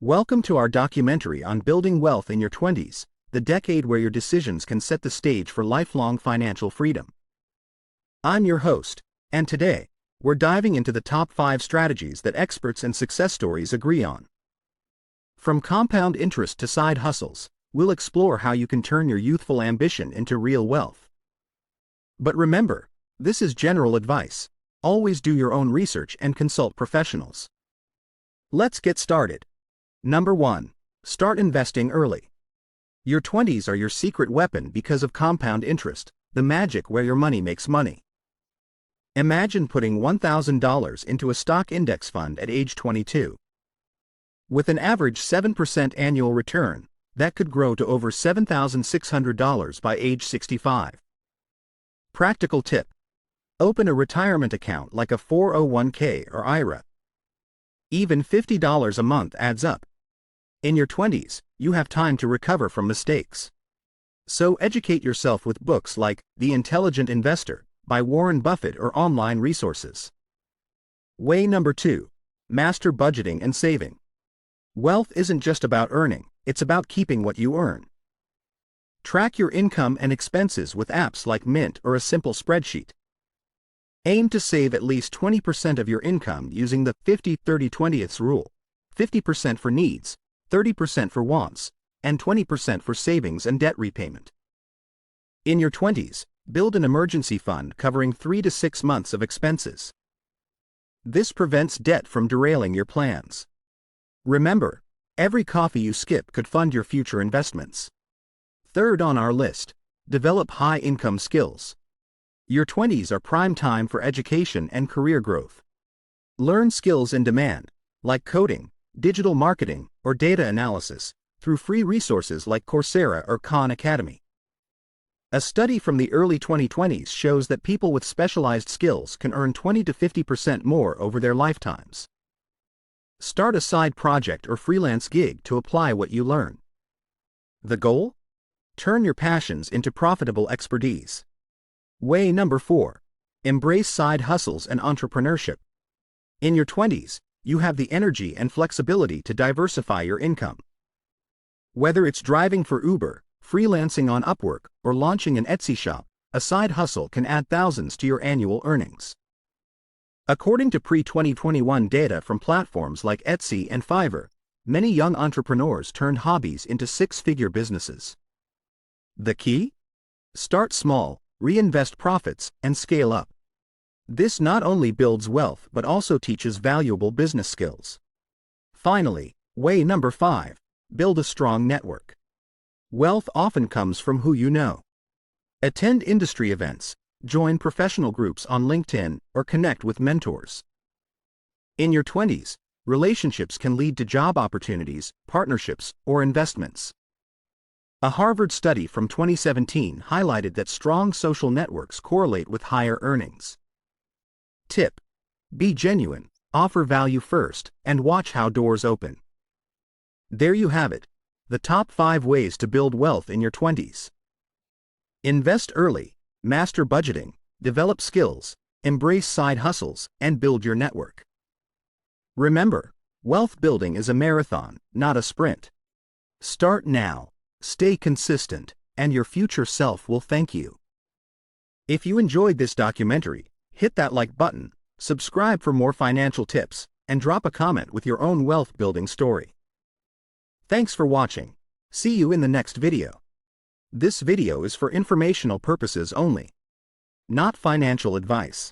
Welcome to our documentary on building wealth in your 20s, the decade where your decisions can set the stage for lifelong financial freedom. I'm your host, and today, we're diving into the top 5 strategies that experts and success stories agree on. From compound interest to side hustles, we'll explore how you can turn your youthful ambition into real wealth. But remember, this is general advice. Always do your own research and consult professionals. Let's get started. Number 1. Start investing early. Your 20s are your secret weapon because of compound interest, the magic where your money makes money. Imagine putting $1,000 into a stock index fund at age 22. With an average 7% annual return, that could grow to over $7,600 by age 65. Practical tip: open a retirement account like a 401k or IRA. Even $50 a month adds up. In your 20s, you have time to recover from mistakes. So educate yourself with books like The Intelligent Investor by Warren Buffett or online resources. Way number 2. Master budgeting and saving. Wealth isn't just about earning, it's about keeping what you earn. Track your income and expenses with apps like Mint or a simple spreadsheet. Aim to save at least 20% of your income using the 50-30-20 rule: 50% for needs, 30% for wants, and 20% for savings and debt repayment. In your 20s, build an emergency fund covering 3 to 6 months of expenses. This prevents debt from derailing your plans. Remember, every coffee you skip could fund your future investments. Third on our list, develop high-income skills. Your 20s are prime time for education and career growth. Learn skills in demand, like coding, digital marketing, or data analysis, through free resources like Coursera or Khan Academy. A study from the early 2020s shows that people with specialized skills can earn 20 to 50% more over their lifetimes. Start a side project or freelance gig to apply what you learn. The goal? Turn your passions into profitable expertise. Way number 4. Embrace side hustles and entrepreneurship. In your 20s, you have the energy and flexibility to diversify your income. Whether it's driving for Uber, freelancing on Upwork, or launching an Etsy shop, a side hustle can add thousands to your annual earnings. According to pre-2021 data from platforms like Etsy and Fiverr, many young entrepreneurs turned hobbies into six-figure businesses. The key? Start small, reinvest profits, and scale up. This not only builds wealth but also teaches valuable business skills. Finally, way number 5. Build a strong network. Wealth often comes from who you know. Attend industry events, join professional groups on LinkedIn, or connect with mentors. In your 20s, relationships can lead to job opportunities, partnerships, or investments. A Harvard study from 2017 highlighted that strong social networks correlate with higher earnings. Tip: be genuine, offer value first, and watch how doors open. There you have it, the top 5 ways to build wealth in your 20s. Invest early, master budgeting, develop skills, embrace side hustles, and build your network. Remember, wealth building is a marathon, not a sprint. Start now, stay consistent, and your future self will thank you. If you enjoyed this documentary, hit that like button, subscribe for more financial tips, and drop a comment with your own wealth building story. Thanks for watching. See you in the next video. This video is for informational purposes only, not financial advice.